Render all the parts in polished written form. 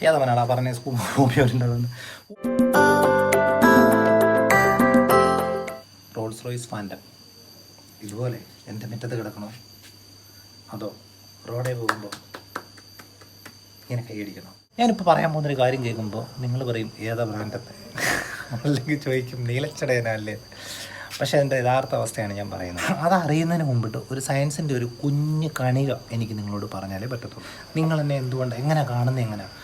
ഏതവനാടാ പറഞ്ഞ ഭൂമിയോരുണ്ടാകുന്നത്. Rolls Royce phantom ഇതുപോലെ എൻ്റെ മുറ്റത്ത് കിടക്കണോ, അതോ റോഡേ പോകുമ്പോൾ ഇങ്ങനെ കൈയടിക്കണോ? ഞാനിപ്പോൾ പറയാൻ പോകുന്നൊരു കാര്യം കേൾക്കുമ്പോൾ നിങ്ങൾ പറയും ഏതാ ബ്രാൻഡത്തെ, അല്ലെങ്കിൽ ചോദിക്കും നീലച്ചടയനല്ലേ. പക്ഷേ അതിൻ്റെ യഥാർത്ഥ അവസ്ഥയാണ് ഞാൻ പറയുന്നത്. അതറിയുന്നതിന് മുമ്പിട്ട് ഒരു സയൻസിൻ്റെ ഒരു കുഞ്ഞ് കണിക എനിക്ക് നിങ്ങളോട് പറഞ്ഞാലേ പറ്റത്തുള്ളൂ. നിങ്ങൾ എന്നെ എന്തുകൊണ്ട് എങ്ങനെ കാണുന്നത്, എങ്ങനെയാണ്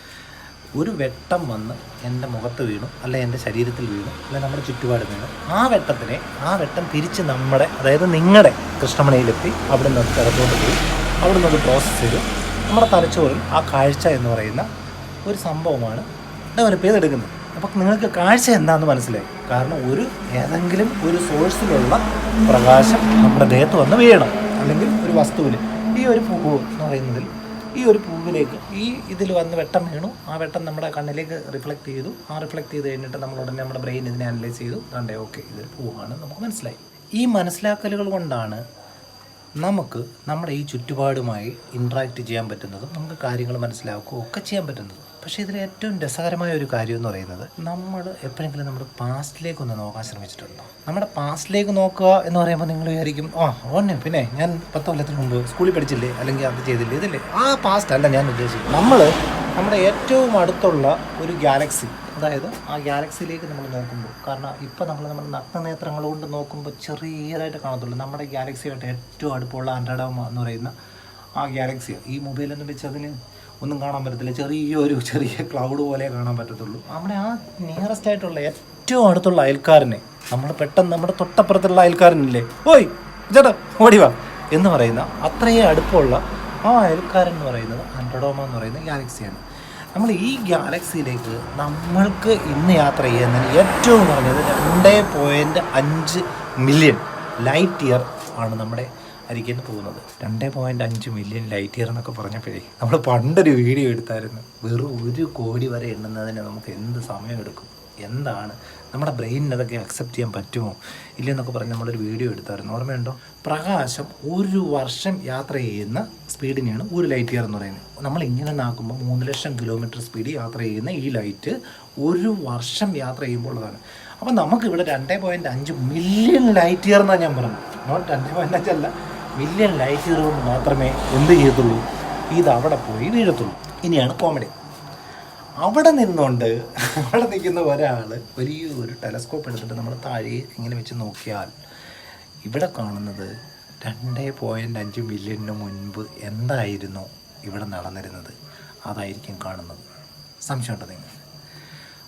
ഒരു വെട്ടം വന്ന് എൻ്റെ മുഖത്ത് വീണു, അല്ലെ എൻ്റെ ശരീരത്തിൽ വീണു, അല്ലെ നമ്മുടെ ചുറ്റുപാട് വീണു, ആ വെട്ടം തിരിച്ച് നമ്മുടെ, അതായത് നിങ്ങളുടെ കൃഷ്ണമണിയിലെത്തി അവിടെ നിന്ന് കിടത്തോട്ട് പോയി അവിടെ നിന്ന് പ്രോസസ്സ് ചെയ്ത് നമ്മുടെ തലച്ചോറിൽ ആ കാഴ്ച എന്ന് പറയുന്ന ഒരു സംഭവമാണ് ഡെവലപ്പ് ചെയ്തെടുക്കുന്നത്. അപ്പം നിങ്ങൾക്ക് കാഴ്ച എന്താണെന്ന് മനസ്സിലായി. കാരണം ഏതെങ്കിലും ഒരു സോഴ്സിലുള്ള പ്രകാശം നമ്മുടെ ദേഹത്ത് വന്ന് വീഴണം, അല്ലെങ്കിൽ ഒരു വസ്തുവിൽ ഈ ഒരു പൂവ് എന്ന് പറയുന്നതിൽ ഈ ഒരു പൂവിലേക്ക് ഇതിൽ വന്ന് വെട്ടം വീണു, ആ വെട്ടം നമ്മുടെ കണ്ണിലേക്ക് റിഫ്ലക്റ്റ് ചെയ്തു. ആ റിഫ്ലക്റ്റ് ചെയ്ത് കഴിഞ്ഞിട്ട് നമ്മൾ ഉടനെ നമ്മുടെ ബ്രെയിൻ ഇതിനെ അനലൈസ് ചെയ്തു. കണ്ടേ, ഓക്കെ ഇതൊരു പൂവാണ്, നമുക്ക് മനസ്സിലായി. ഈ മനസ്സിലാക്കലുകൾ കൊണ്ടാണ് നമുക്ക് നമ്മുടെ ഈ ചുറ്റുപാടുമായി ഇൻട്രാക്ട് ചെയ്യാൻ പറ്റുന്നതും നമുക്ക് കാര്യങ്ങൾ മനസ്സിലാക്കുകയും ഒക്കെ ചെയ്യാൻ പറ്റുന്നതും. പക്ഷേ ഇതിൽ ഏറ്റവും രസകരമായ ഒരു കാര്യം എന്ന് പറയുന്നത്, നമ്മൾ എപ്പോഴെങ്കിലും നമ്മുടെ പാസ്റ്റിലേക്ക് ഒന്ന് നോക്കാൻ ശ്രമിച്ചിട്ടുണ്ടോ? നമ്മുടെ പാസ്റ്റിലേക്ക് നോക്കുക എന്ന് പറയുമ്പോൾ നിങ്ങൾ വിചാരിക്കും, പിന്നെ ഞാൻ 10 കൊല്ലത്തിന് മുമ്പ് സ്കൂളിൽ പഠിച്ചില്ലേ, അല്ലെങ്കിൽ അത് ചെയ്തില്ലേ, ഇതില്ലേ. ആ പാസ്റ്റ് അല്ല ഞാൻ ഉദ്ദേശിക്കുന്നത്. നമ്മുടെ ഏറ്റവും അടുത്തുള്ള ഒരു ഗാലക്സി, അതായത് ആ ഗാലക്സിയിലേക്ക് നമ്മൾ നോക്കുമ്പോൾ, കാരണം ഇപ്പോൾ നമ്മുടെ നഗ്നനേത്രങ്ങൾ കൊണ്ട് നോക്കുമ്പോൾ ചെറിയതായിട്ട് കാണത്തുള്ളൂ. നമ്മുടെ ഗാലക്സിയായിട്ട് ഏറ്റവും അടുപ്പമുള്ള ആൻഡ്രോമ എന്ന് പറയുന്ന ആ ഗാലക്സിയാണ്. ഈ മൊബൈലൊന്നും വെച്ച് അതിന് ഒന്നും കാണാൻ പറ്റത്തില്ല, ചെറിയ ക്ലൗഡ് പോലെ കാണാൻ പറ്റത്തുള്ളൂ. നമ്മുടെ ആ നിയറസ്റ്റ് ആയിട്ടുള്ള ഏറ്റവും അടുത്തുള്ള അയൽക്കാരനെ നമ്മൾ പെട്ടെന്ന് നമ്മുടെ തൊട്ടപ്പുറത്തുള്ള അയൽക്കാരനില്ലേ, ഓയ് ചേട്ടാ ഓടിവാ എന്ന് പറയുന്ന അത്രയും അടുപ്പമുള്ള ആ അയൽക്കാരൻ എന്ന് പറയുന്നത് ആൻഡ്രോമ എന്ന് പറയുന്ന ഗാലക്സിയാണ്. നമ്മൾ ഈ ഗാലക്സിയിലേക്ക് നമ്മൾക്ക് ഇന്ന് യാത്ര ചെയ്യുന്നതിന് ഏറ്റവും കുറഞ്ഞത് 2.5 മില്യൺ ലൈറ്റ് ഇയർ ആണ് നമ്മുടെ അരികിൽ നിന്ന് പോകുന്നത്. 2.5 മില്യൺ ലൈറ്റ് ഇയർ എന്നൊക്കെ പറഞ്ഞപ്പോഴേ നമ്മൾ പണ്ടൊരു വീഡിയോ എടുത്തായിരുന്നു. വെറും 1 കോടി വരെ എണ്ണുന്നതിന് നമുക്ക് എന്ത് സമയമെടുക്കും, എന്താണ് നമ്മുടെ ബ്രെയിനിന് അതൊക്കെ അക്സെപ്റ്റ് ചെയ്യാൻ പറ്റുമോ ഇല്ലെന്നൊക്കെ പറഞ്ഞ് നമ്മളൊരു വീഡിയോ എടുത്തായിരുന്നു, ഓർമ്മയുണ്ടോ? പ്രകാശം 1 വർഷം യാത്ര ചെയ്യുന്ന സ്പീഡിനെയാണ് 1 ലൈറ്റ് ഇയർ എന്ന് പറയുന്നത്. നമ്മളിങ്ങനെ നാക്കുമ്പോൾ 3 ലക്ഷം കിലോമീറ്റർ സ്പീഡിൽ യാത്ര ചെയ്യുന്ന ഈ ലൈറ്റ് 1 വർഷം യാത്ര ചെയ്യുമ്പോൾ ഉള്ളതാണ്. അപ്പം നമുക്കിവിടെ 2.5 മില്യൺ ലൈറ്റ് ഇയർ എന്നാണ് ഞാൻ പറഞ്ഞത്. നോട്ട് 2.5 അല്ല, മില്യൺ ലൈറ്റ് ഇയർ കൊണ്ട് മാത്രമേ എന്ത് ചെയ്യത്തുള്ളൂ, ഇതവിടെ പോയി വീഴത്തുള്ളൂ. ഇനിയാണ് കോമഡി. അവിടെ നിൽക്കുന്ന ഒരാൾ വലിയൊരു ടെലസ്കോപ്പ് എടുത്തിട്ട് നമ്മൾ താഴേക്ക് ഇങ്ങനെ വെച്ച് നോക്കിയാൽ ഇവിടെ കാണുന്നത് 2.5 മില്യണിന് മുൻപ് എന്തായിരുന്നു ഇവിടെ നടന്നിരുന്നത്, അതായിരിക്കും കാണുന്നത്. സംശയമുണ്ടോ നിങ്ങൾ?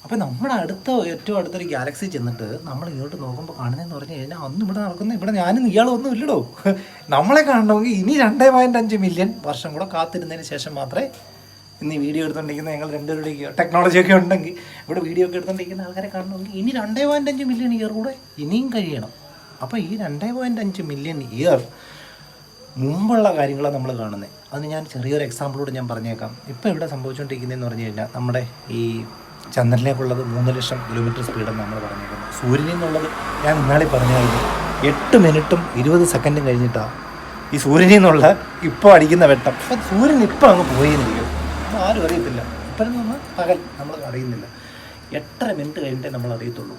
അപ്പോൾ നമ്മുടെ ഏറ്റവും അടുത്തൊരു ഗാലക്സി ചെന്നിട്ട് നമ്മൾ ഇങ്ങോട്ട് നോക്കുമ്പോൾ കാണുന്നതെന്ന് പറഞ്ഞു കഴിഞ്ഞാൽ അന്ന് ഇവിടെ നടക്കുന്ന, ഇവിടെ ഞാനും ഇയാളൊന്നും ഇല്ലടോ. നമ്മളെ കാണണമെങ്കിൽ ഇനി 2.5 മില്യൺ വർഷം കൂടെ കാത്തിരുന്നതിന് ശേഷം മാത്രമേ ഇന്ന് ഈ വീഡിയോ എടുത്തുകൊണ്ടിരിക്കുന്ന ഞങ്ങൾ രണ്ടുപേരുടെയും ടെക്നോളജിയൊക്കെ ഉണ്ടെങ്കിൽ ഇവിടെ വീഡിയോ ഒക്കെ എടുത്തുകൊണ്ടിരിക്കുന്ന ആൾക്കാരെ കാണണമെങ്കിൽ ഇനി 2.5 മില്യൺ ഇയർ കൂടെ ഇനിയും കഴിയണം. അപ്പോൾ ഈ 2.5 മില്യൺ ഇയർ മുമ്പുള്ള കാര്യങ്ങളാണ് നമ്മൾ കാണുന്നത്. അതിന് ഞാൻ ചെറിയൊരു എക്സാമ്പിളോട് ഞാൻ പറഞ്ഞേക്കാം. ഇപ്പോൾ ഇവിടെ സംഭവിച്ചുകൊണ്ടിരിക്കുന്നതെന്ന് പറഞ്ഞു കഴിഞ്ഞാൽ നമ്മുടെ ഈ ചന്ദ്രനിലേക്കുള്ളത് 3 ലക്ഷം കിലോമീറ്റർ സ്പീഡെന്ന് നമ്മൾ പറഞ്ഞേക്കുന്നത്. സൂര്യനിൽ നിന്നുള്ളത് ഞാൻ ഇന്നാളെ പറഞ്ഞായിരുന്നു 8 മിനിറ്റും 20 സെക്കൻഡും കഴിഞ്ഞിട്ടാണ് ഈ സൂര്യനിൽ നിന്നുള്ള ഇപ്പോൾ അടിക്കുന്ന വെട്ടം. അപ്പം സൂര്യൻ ഇപ്പോൾ അങ്ങ് പോയിരിക്കും, ആരും അറിയത്തില്ല. ഇപ്പോഴും പകൽ നമ്മൾ അറിയുന്നില്ല. 8.5 മിനിറ്റ് കഴിഞ്ഞിട്ടേ നമ്മൾ അറിയത്തുള്ളൂ.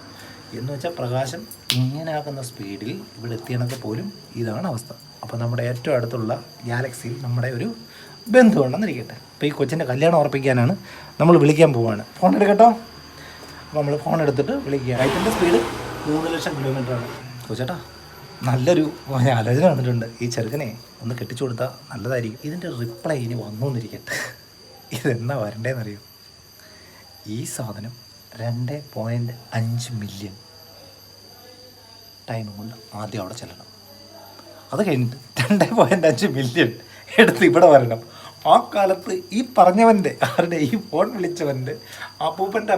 എന്ന് വെച്ചാൽ പ്രകാശം ഇങ്ങനെ ആകുന്ന സ്പീഡിൽ ഇവിടെ എത്തിയണക്ക് പോലും ഇതാണ് അവസ്ഥ. അപ്പോൾ നമ്മുടെ ഏറ്റവും അടുത്തുള്ള ഗാലക്സിയിൽ നമ്മുടെ ഒരു ബന്ധു ഉണ്ടെന്നിരിക്കട്ടെ. അപ്പോൾ ഈ കൊച്ചിൻ്റെ കല്യാണം ഉറപ്പിക്കാനാണ് നമ്മൾ വിളിക്കാൻ പോവുകയാണ്. ഫോൺ എടുക്കട്ടോ. അപ്പോൾ നമ്മൾ ഫോൺ എടുത്തിട്ട് വിളിക്കുക. ലൈറ്റിൻ്റെ സ്പീഡ് 3 ലക്ഷം കിലോമീറ്ററാണ്. കൊച്ചേട്ടാ നല്ലൊരു ആലോചന വന്നിട്ടുണ്ട്. ഈ ചെറുക്കനെ ഒന്ന് കെട്ടിച്ചു കൊടുത്താൽ നല്ലതായിരിക്കും. ഇതിൻ്റെ റിപ്ലൈ ഇനി വന്നുകൊണ്ടിരിക്കട്ടെ. ഇതെന്നാ വരണ്ടേന്നറിയോ? ഈ സാധനം 2.5 മില്യൺ ടൈം കൊണ്ട് ആദ്യം അവിടെ ചെല്ലണം. അത് കഴിഞ്ഞിട്ട് 2.5 മില്യൺ എടുത്ത് ഇവിടെ വരണം. ആ കാലത്ത് ഈ പറഞ്ഞവൻ്റെ ഈ ഫോൺ വിളിച്ചവൻ്റെ അപ്പൂപ്പൻ്റെ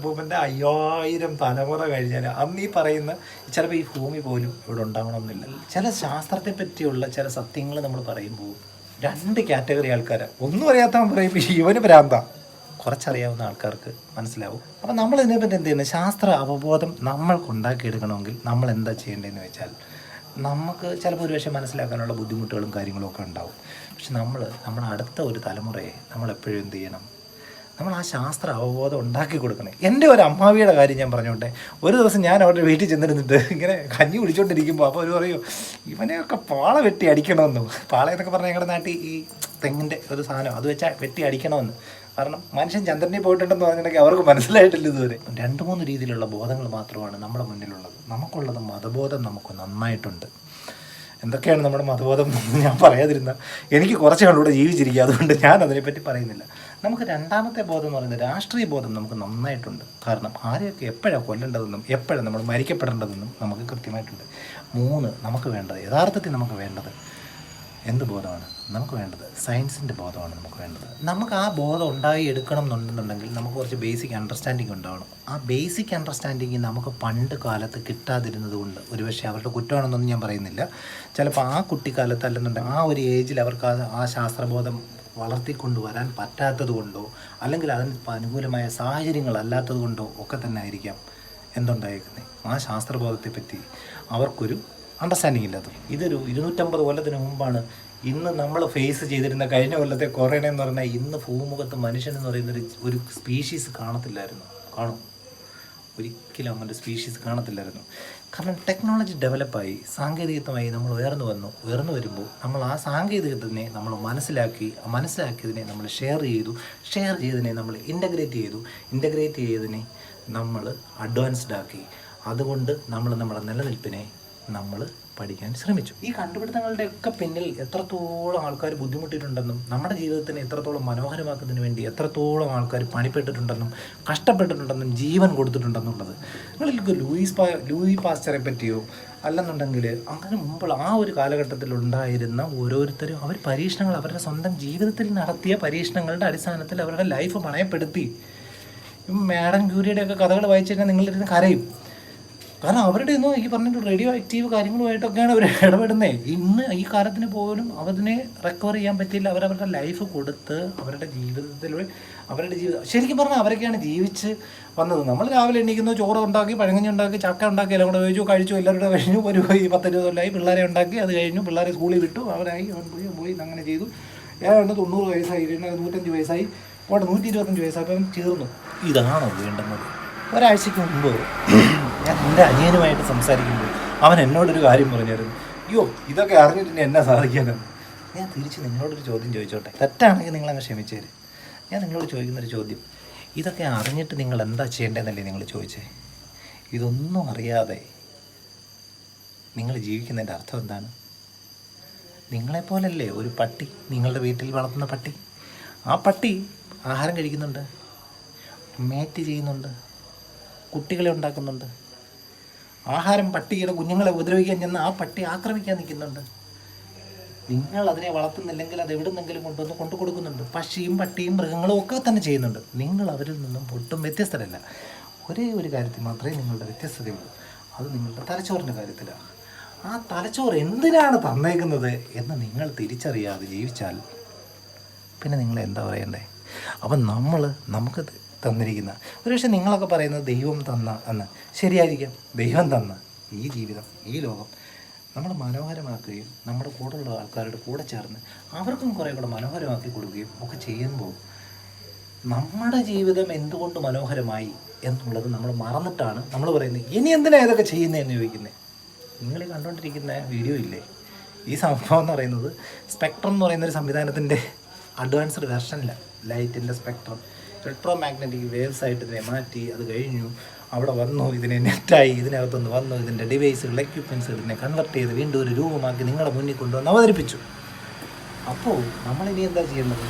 5000 തലമുറ കഴിഞ്ഞാൽ അന്ന് ഈ പറയുന്ന ചിലപ്പോൾ ഈ ഭൂമി പോലും ഇവിടെ ഉണ്ടാകണമെന്നില്ല. ചില ശാസ്ത്രത്തെ പറ്റിയുള്ള ചില സത്യങ്ങൾ നമ്മൾ പറയുമ്പോൾ 2 കാറ്റഗറി ആൾക്കാരാണ്. ഒന്നും അറിയാത്തവൻ പറയും ഇവന് ഭ്രാന്ത, കുറച്ചറിയാവുന്ന ആൾക്കാർക്ക് മനസ്സിലാവും. അപ്പം നമ്മൾ ഇതിനെപ്പറ്റി എന്ത് ചെയ്യുന്നത്, ശാസ്ത്ര അവബോധം നമ്മൾക്ക് ഉണ്ടാക്കിയെടുക്കണമെങ്കിൽ നമ്മൾ എന്താ ചെയ്യേണ്ടതെന്ന് വെച്ചാൽ, നമുക്ക് ചിലപ്പോൾ ഒരുപക്ഷെ മനസ്സിലാക്കാനുള്ള ബുദ്ധിമുട്ടുകളും കാര്യങ്ങളും ഒക്കെ ഉണ്ടാവും. പക്ഷെ നമ്മുടെ അടുത്ത ഒരു തലമുറയെ നമ്മളെപ്പോഴും എന്ത് ചെയ്യണം, നമ്മൾ ആ ശാസ്ത്ര അവബോധം ഉണ്ടാക്കി കൊടുക്കണേ. എൻ്റെ ഒരു അമ്മാവിയുടെ കാര്യം ഞാൻ പറഞ്ഞോട്ടെ. ഒരു ദിവസം ഞാൻ അവരുടെ വീട്ടിൽ ചെന്നിരുന്നിട്ട് ഇങ്ങനെ കഞ്ഞി കുടിച്ചുകൊണ്ടിരിക്കുമ്പോൾ അപ്പോൾ അവർ പറയും ഇവനെയൊക്കെ പാള വെട്ടി അടിക്കണമെന്നു. പാള എന്നൊക്കെ പറഞ്ഞാൽ ഞങ്ങളുടെ നാട്ടിൽ ഈ തെങ്ങിൻ്റെ ഒരു സാധനം അത് വെച്ചാൽ വെട്ടി അടിക്കണമെന്ന്. കാരണം മനുഷ്യൻ ചന്ദ്രനിൽ പോയിട്ടുണ്ടെന്ന് പറഞ്ഞിട്ടുണ്ടെങ്കിൽ അവർക്ക് മനസ്സിലായിട്ടില്ല ഇതുവരെ. 2-3 രീതിയിലുള്ള ബോധങ്ങൾ മാത്രമാണ് നമ്മുടെ മുന്നിലുള്ളത്. നമുക്കുള്ളത് മതബോധം നമുക്ക് നന്നായിട്ടുണ്ട്. എന്തൊക്കെയാണ് നമ്മുടെ മതബോധം എന്ന് ഞാൻ പറയാതിരുന്ന എനിക്ക് കുറച്ച് നാളിലൂടെ ജീവിച്ചിരിക്കുക, അതുകൊണ്ട് ഞാൻ അതിനെപ്പറ്റി പറയുന്നില്ല. നമുക്ക് രണ്ടാമത്തെ ബോധം എന്ന് പറയുന്നത് രാഷ്ട്രീയ ബോധം നമുക്ക് നന്നായിട്ടുണ്ട്. കാരണം ആരെയൊക്കെ എപ്പോഴാണ് കൊല്ലേണ്ടതെന്നും എപ്പോഴാണ് നമ്മൾ മരിക്കപ്പെടേണ്ടതെന്നും നമുക്ക് കൃത്യമായിട്ടുണ്ട്. 3 നമുക്ക് വേണ്ടത്, യഥാർത്ഥത്തിൽ നമുക്ക് വേണ്ടത് എന്ത് ബോധമാണ് നമുക്ക് വേണ്ടത്? സയൻസിൻ്റെ ബോധമാണ് നമുക്ക് വേണ്ടത്. നമുക്ക് ആ ബോധം ഉണ്ടായി എടുക്കണം എന്നുണ്ടെന്നുണ്ടെങ്കിൽ നമുക്ക് കുറച്ച് ബേസിക് അണ്ടർസ്റ്റാൻഡിങ് ഉണ്ടാവണം. ആ ബേസിക് അണ്ടർസ്റ്റാൻഡിങ് നമുക്ക് പണ്ട് കാലത്ത് കിട്ടാതിരുന്നത് കൊണ്ട്, ഒരുപക്ഷെ അവരുടെ കുറ്റമാണെന്നൊന്നും ഞാൻ പറയുന്നില്ല, ചിലപ്പോൾ ആ കുട്ടിക്കാലത്ത് അല്ലെന്നുണ്ടെങ്കിൽ ആ ഒരു ഏജിൽ അവർക്ക് ആ ശാസ്ത്രബോധം വളർത്തിക്കൊണ്ടുവരാൻ പറ്റാത്തത് കൊണ്ടോ അല്ലെങ്കിൽ അതിന് അനുകൂലമായ സാഹചര്യങ്ങളല്ലാത്തത് കൊണ്ടോ ഒക്കെ തന്നെ ആയിരിക്കാം എന്തുണ്ടായിരിക്കുന്നത്, ആ ശാസ്ത്രബോധത്തെപ്പറ്റി അവർക്കൊരു അണ്ടർസ്റ്റാൻഡിങ് ഇല്ലാത്തത്. ഇതൊരു 250 കൊല്ലത്തിന് മുമ്പാണ്. ഇന്ന് നമ്മൾ ഫേസ് ചെയ്തിരുന്ന കഴിഞ്ഞ കൊല്ലത്തെ കൊറോണ എന്ന് പറഞ്ഞാൽ ഇന്ന് ഭൂമുഖത്ത് മനുഷ്യനെന്ന് പറയുന്നൊരു ഒരു സ്പീഷീസ് കാണത്തില്ലായിരുന്നു. കാണും, ഒരിക്കലും അങ്ങനെ സ്പീഷീസ് കാണത്തില്ലായിരുന്നു. കാരണം ടെക്നോളജി ഡെവലപ്പായി, സാങ്കേതികത്വമായി നമ്മൾ ഉയർന്നു വരുമ്പോൾ നമ്മൾ ആ സാങ്കേതികത്തിനെ നമ്മൾ മനസ്സിലാക്കിയതിനെ നമ്മൾ ഷെയർ ചെയ്തതിനെ നമ്മൾ ഇൻ്റഗ്രേറ്റ് ചെയ്തതിനെ നമ്മൾ അഡ്വാൻസ്ഡ് ആക്കി. അതുകൊണ്ട് നമ്മൾ നമ്മുടെ നിലനിൽപ്പിനെ നമ്മൾ പഠിക്കാൻ ശ്രമിച്ചു. ഈ കണ്ടുപിടുത്തങ്ങളുടെയൊക്കെ പിന്നിൽ എത്രത്തോളം ആൾക്കാർ ബുദ്ധിമുട്ടിയിട്ടുണ്ടെന്നും നമ്മുടെ ജീവിതത്തിനെ എത്രത്തോളം മനോഹരമാക്കുന്നതിന് വേണ്ടി എത്രത്തോളം ആൾക്കാർ പണിപ്പെട്ടിട്ടുണ്ടെന്നും കഷ്ടപ്പെട്ടിട്ടുണ്ടെന്നും ജീവൻ കൊടുത്തിട്ടുണ്ടെന്നുള്ളത്. നിങ്ങൾക്ക് ലൂയി പാസ്റ്ററെ പറ്റിയോ അല്ലെന്നുണ്ടെങ്കിൽ അങ്ങനെ മുമ്പുള്ള ആ ഒരു കാലഘട്ടത്തിൽ ഉണ്ടായിരുന്ന ഓരോരുത്തരും അവർ പരീക്ഷണങ്ങൾ അവരുടെ സ്വന്തം ജീവിതത്തിൽ നടത്തിയ പരീക്ഷണങ്ങളുടെ അടിസ്ഥാനത്തിൽ അവരുടെ ലൈഫ് പണയപ്പെടുത്തി. മാഡം ക്യൂരിയുടെയൊക്കെ കഥകൾ വായിച്ചു കഴിഞ്ഞാൽ നിങ്ങളിരുന്ന് കരയും. കാരണം അവരുടെ ഒന്നും ഈ പറഞ്ഞിട്ട് റേഡിയോ ആക്റ്റീവ് കാര്യങ്ങളുമായിട്ടൊക്കെയാണ് അവർ ഇടപെടുന്നത്. ഇന്ന് ഈ കാലത്തിന് പോലും അവതിനെ റിക്കവർ ചെയ്യാൻ പറ്റിയില്ല. അവരവരുടെ ലൈഫ് കൊടുത്ത് അവരുടെ ജീവിതത്തിൽ ശരിക്കും പറഞ്ഞാൽ അവരൊക്കെയാണ് ജീവിച്ച് വന്നത്. നമ്മൾ രാവിലെ എണീക്കുന്നു, ചോറ് ഉണ്ടാക്കി, പഴങ്കഞ്ഞി ഉണ്ടാക്കി, ചക്ക ഉണ്ടാക്കി, എല്ലാം കൂടെ കഴിച്ചു, എല്ലാവരുടെ കഴിഞ്ഞു. ഒരു 10-20 കൊല്ലമായി പിള്ളേരെ ഉണ്ടാക്കി, അത് കഴിഞ്ഞു, പിള്ളേരെ സ്കൂളിൽ വിട്ടു, അവൻ പോയി അങ്ങനെ ചെയ്തു. ഏതാണ്ട് 90 വയസ്സായി, 105 വയസ്സായി, 125 വയസ്സായപ്പോൾ അവൻ ചേർന്നു. ഇതാണോ വേണ്ടുന്നത്? ഒരാഴ്ചയ്ക്ക് മുമ്പ് ഞാൻ എൻ്റെ അനിയനുമായിട്ട് സംസാരിക്കുമ്പോൾ അവൻ എന്നോടൊരു കാര്യം പറഞ്ഞായിരുന്നു. അയ്യോ, ഇതൊക്കെ അറിഞ്ഞിട്ട് ഇനി എന്നാ സാധിക്കാനെന്ന്. ഞാൻ തിരിച്ച് നിങ്ങളോടൊരു ചോദ്യം ചോദിച്ചോട്ടെ, തെറ്റാണെങ്കിൽ നിങ്ങളങ്ങ് ക്ഷമിച്ചേര്. ഞാൻ നിങ്ങളോട് ചോദിക്കുന്നൊരു ചോദ്യം, ഇതൊക്കെ അറിഞ്ഞിട്ട് നിങ്ങൾ എന്താ ചെയ്യേണ്ടതെന്നല്ലേ നിങ്ങൾ ചോദിച്ചേ? ഇതൊന്നും അറിയാതെ നിങ്ങൾ ജീവിക്കുന്നതിൻ്റെ അർത്ഥം എന്താണ്? നിങ്ങളെപ്പോലല്ലേ ഒരു പട്ടി, നിങ്ങളുടെ വീട്ടിൽ വളർത്തുന്ന പട്ടി. ആ പട്ടി ആഹാരം കഴിക്കുന്നുണ്ട്, മേറ്റ് ചെയ്യുന്നുണ്ട്, കുട്ടികളെ ഉണ്ടാക്കുന്നുണ്ട്. ആഹാരം പട്ടിയുടെ കുഞ്ഞുങ്ങളെ ഉപദ്രവിക്കാൻ ചെന്ന് ആ പട്ടി ആക്രമിക്കാൻ നിൽക്കുന്നുണ്ട്. നിങ്ങൾ അതിനെ വളർത്തുന്നില്ലെങ്കിൽ അത് എവിടുന്നെങ്കിലും കൊണ്ടു കൊടുക്കുന്നുണ്ട്. പശിയും പട്ടിയും മൃഗങ്ങളും ഒക്കെ തന്നെ ചെയ്യുന്നുണ്ട്. നിങ്ങൾ അവരിൽ നിന്നും ഒട്ടും വ്യത്യസ്തരല്ല. ഒരേ ഒരു കാര്യത്തിൽ മാത്രമേ നിങ്ങളുടെ വ്യത്യസ്തതയുള്ളൂ. അത് നിങ്ങളുടെ തലച്ചോറിൻ്റെ കാര്യത്തിലാണ്. ആ തലച്ചോറ് എന്തിനാണ് തന്നേക്കുന്നത് എന്ന് നിങ്ങൾ തിരിച്ചറിയാതെ ജീവിച്ചാൽ പിന്നെ നിങ്ങൾ എന്താ പറയണ്ടേ? അപ്പം നമുക്ക് തന്നിരിക്കുന്ന ഒരുപക്ഷെ നിങ്ങളൊക്കെ പറയുന്നത് ദൈവം തന്ന എന്ന് ശരിയായിരിക്കാം. ദൈവം തന്ന ഈ ജീവിതം, ഈ ലോകം നമ്മൾ മനോഹരമാക്കുകയും നമ്മുടെ കൂടെയുള്ള ആൾക്കാരുടെ കൂടെ ചേർന്ന് അവർക്കും കുറേ കൂടെ മനോഹരമാക്കി കൊടുക്കുകയും ഒക്കെ ചെയ്യുമ്പോൾ നമ്മുടെ ജീവിതം എന്തുകൊണ്ട് മനോഹരമായി എന്നുള്ളത് നമ്മൾ മറന്നിട്ടാണ് നമ്മൾ പറയുന്നത് ഇനി എന്തിനാണ് ഇതൊക്കെ ചെയ്യുന്നതെന്ന് ചോദിക്കുന്നത്. നിങ്ങൾ കണ്ടുകൊണ്ടിരിക്കുന്ന വീഡിയോ ഇല്ലേ, ഈ സംഭവം എന്ന് പറയുന്നത് സ്പെക്ട്രം എന്ന് പറയുന്നൊരു സംവിധാനത്തിൻ്റെ അഡ്വാൻസ്ഡ് വെർഷനില്ല. ലൈറ്റിൻ്റെ സ്പെക്ട്രം ഇലക്ട്രോ മാഗ്നറ്റിക് വേവ്സ് ആയിട്ട് ഇതിനെ മാറ്റി, അത് കഴിഞ്ഞു അവിടെ വന്നു, ഇതിനെ നെറ്റായി, ഇതിനകത്തുനിന്ന് വന്നു, ഇതിൻ്റെ ഡിവൈസുകൾ, എക്യുപ്മെൻറ്റ്സ് ഇതിനെ കൺവെർട്ട് ചെയ്ത് വീണ്ടും ഒരു രൂപമാക്കി നിങ്ങളുടെ മുന്നിൽ കൊണ്ടുവന്ന് അവതരിപ്പിച്ചു. അപ്പോൾ നമ്മളിനി എന്താ ചെയ്യേണ്ടത്?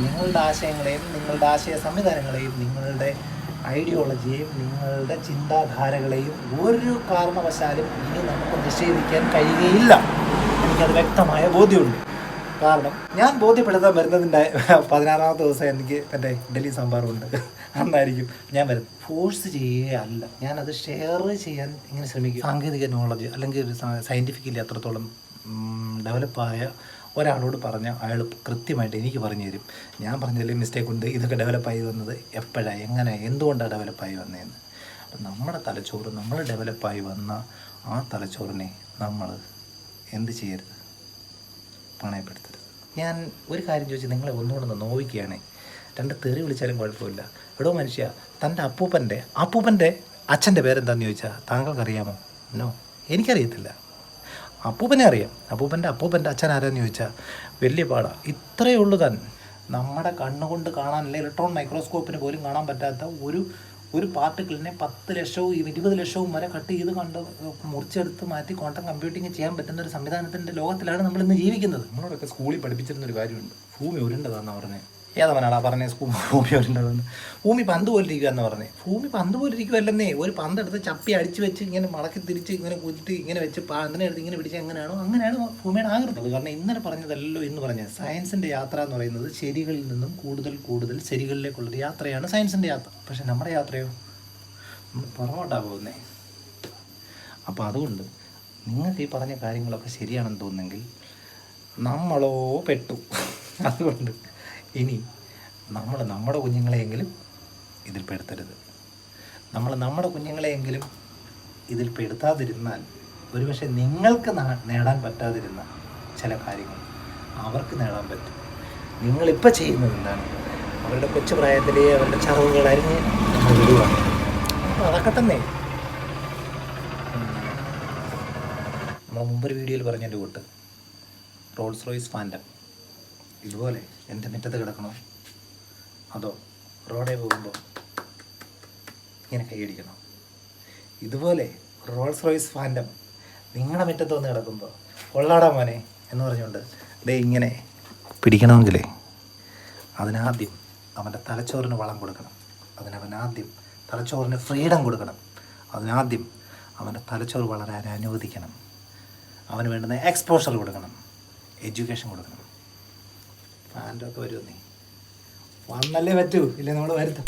നിങ്ങളുടെ ആശയങ്ങളെയും നിങ്ങളുടെ ആശയ സംവിധാനങ്ങളെയും നിങ്ങളുടെ ഐഡിയോളജിയെയും നിങ്ങളുടെ ചിന്താധാരകളെയും ഒരു കാരണവശാലും ഇനി നമുക്ക് നിഷേധിക്കാൻ കഴിയുകയില്ല. എനിക്കത് വ്യക്തമായ ബോധ്യമുണ്ട്. കാരണം ഞാൻ ബോധ്യപ്പെടുത്താൻ വരുന്നതിൻ്റെ 16ാമത്തെ ദിവസം എനിക്ക് എൻ്റെ ഇഡ്ഡലി സാമ്പാറുണ്ട്, അന്നായിരിക്കും ഞാൻ വരുന്നത്. ഫോഴ്സ് ചെയ്യുകയല്ല, ഞാനത് ഷെയർ ചെയ്യാൻ ഇങ്ങനെ ശ്രമിക്കും. സാങ്കേതിക നോളജ് അല്ലെങ്കിൽ ഒരു സയൻറ്റിഫിക്കലി അത്രത്തോളം ഡെവലപ്പായ ഒരാളോട് പറഞ്ഞാൽ അയാൾ കൃത്യമായിട്ട് എനിക്ക് പറഞ്ഞു തരും. ഞാൻ പറഞ്ഞതിൽ മിസ്റ്റേക്ക് ഉണ്ട്, ഇതൊക്കെ ഡെവലപ്പായി വന്നത് എപ്പോഴാണ്, എങ്ങനെ, എന്തുകൊണ്ടാണ് ഡെവലപ്പായി വന്നതെന്ന്. അപ്പം നമ്മുടെ തലച്ചോറ്, നമ്മൾ ഡെവലപ്പായി വന്ന ആ തലച്ചോറിനെ നമ്മൾ എന്ത് ചെയ്യരുത്? പണയപ്പെടുത്തരുത്. ഞാൻ ഒരു കാര്യം ചോദിച്ചാൽ നിങ്ങളെ ഒന്നുകൂടെ നോവിക്കുകയാണ്. 2 തെറി വിളിച്ചാലും കുഴപ്പമില്ല. എടോ മനുഷ്യ, തൻ്റെ അപ്പൂപ്പൻ്റെ അച്ഛൻ്റെ പേരെന്താണെന്ന് ചോദിച്ചാൽ താങ്കൾക്കറിയാമോ? നോ, എനിക്കറിയത്തില്ല. അപ്പൂപ്പനെ അറിയാം. അപ്പൂപ്പൻ്റെ അച്ഛൻ ആരാന്ന് ചോദിച്ചാൽ വലിയ പാടാ. ഇത്രയേ ഉള്ളൂ താൻ. നമ്മുടെ കണ്ണുകൊണ്ട് കാണാൻ, അല്ലെങ്കിൽ ഇലക്ട്രോൺ മൈക്രോസ്കോപ്പിന് പോലും കാണാൻ പറ്റാത്ത ഒരു പാർട്ടിക്കിളിനെ 10 ലക്ഷവും 20 ലക്ഷവും വരെ കട്ട് ചെയ്ത് മുറിച്ചെടുത്ത് മാറ്റി ക്വാണ്ടം കമ്പ്യൂട്ടിങ് ചെയ്യാൻ പറ്റുന്ന ഒരു സംവിധാനത്തിൻ്റെ ലോകത്തിലാണ് നമ്മളിന്ന് ജീവിക്കുന്നത്. നമ്മളോടൊക്കെ സ്കൂളിൽ പഠിപ്പിച്ചിരുന്നൊരു കാര്യമുണ്ട്, ഭൂമി ഉരുണ്ടതാണെന്ന് പറഞ്ഞത്. ഏതവനാടാ പറഞ്ഞത് ഭൂമി ഉരുണ്ടതെന്ന്? ഭൂമി പന്ത് പോലെ ഇരിക്കുകയെന്ന് പറഞ്ഞത്. ഭൂമി പന്ത് പോലെ ഇരിക്കുമല്ലെന്നേ. ഒരു പന്തെടുത്ത് ചപ്പി അടിച്ച് വെച്ച് ഇങ്ങനെ മടക്കി തിരിച്ച് ഇങ്ങനെ കുറ്റി ഇങ്ങനെ വെച്ച് അതിനെടുത്ത് ഇങ്ങനെ പിടിച്ച് അങ്ങനെയാണ് ഭൂമിയുടെ ആകൃതി. കാരണം ഇന്നലെ പറഞ്ഞതല്ലോ ഇന്ന് പറഞ്ഞത്. സയൻസിൻ്റെ യാത്ര എന്ന് പറയുന്നത് ശരികളിൽ നിന്നും കൂടുതൽ ശരികളിലേക്കുള്ളൊരു യാത്രയാണ് സയൻസിൻ്റെ യാത്ര. പക്ഷെ നമ്മുടെ യാത്രയോ നമ്മൾ പുറമോട്ടാണ് പോകുന്നേ. അപ്പോൾ അതുകൊണ്ട് നിങ്ങൾക്ക് ഈ പറഞ്ഞ കാര്യങ്ങളൊക്കെ ശരിയാണെന്ന് തോന്നുന്നെങ്കിൽ നമ്മളോ പെട്ടു. അതുകൊണ്ട് ഇനി നമ്മൾ നമ്മുടെ കുഞ്ഞുങ്ങളെയെങ്കിലും ഇതിൽ പെടുത്തരുത്. നമ്മുടെ കുഞ്ഞുങ്ങളെയെങ്കിലും ഇതിൽ പെടുത്താതിരുന്നാൽ ഒരുപക്ഷെ നിങ്ങൾക്ക് നേടാൻ പറ്റാതിരുന്ന ചില കാര്യങ്ങൾ അവർക്ക് നേടാൻ പറ്റും. നിങ്ങളിപ്പോൾ ചെയ്യുന്നത് എന്താണ്? അവരുടെ കൊച്ചു പ്രായത്തിലേ അവരുടെ ചറവുകൾ അരിഞ്ഞ് നമ്മൾ വിടുവാണ്. അപ്പോൾ അതൊക്കെ തന്നെ നമ്മൾ മുമ്പൊരു വീഡിയോയിൽ പറഞ്ഞതിൻ്റെ കൂട്ട് റോൾസ് റോയ്സ് ഫാൻറ്റം ഇതുപോലെ എൻ്റെ മുറ്റത്ത് കിടക്കണോ, അതോ റോഡേ പോകുമ്പോൾ ഇങ്ങനെ കൈയടിക്കണോ? ഇതുപോലെ റോൾസ് റോയ്സ് ഫാൻറ്റം നിങ്ങളുടെ മുറ്റത്ത് വന്ന് കിടക്കുമ്പോൾ കൊള്ളാടാ മോനെ എന്ന് പറഞ്ഞുകൊണ്ട് ഇങ്ങനെ പിടിക്കണമെങ്കിലേ അതിനാദ്യം അവൻ്റെ തലച്ചോറിന് വളം കൊടുക്കണം. അതിനവനാദ്യം തലച്ചോറിന് ഫ്രീഡം കൊടുക്കണം. അതിനാദ്യം അവൻ്റെ തലച്ചോറ് വളരാൻ അനുവദിക്കണം. അവന് വേണ്ടുന്ന എക്സ്പോഷർ കൊടുക്കണം, എഡ്യൂക്കേഷൻ കൊടുക്കണം. ഫാൻറ്റൊക്കെ വരുമെന്നേ, വന്നല്ലേ പറ്റൂ, ഇല്ലേ നമ്മൾ വരുത്തും.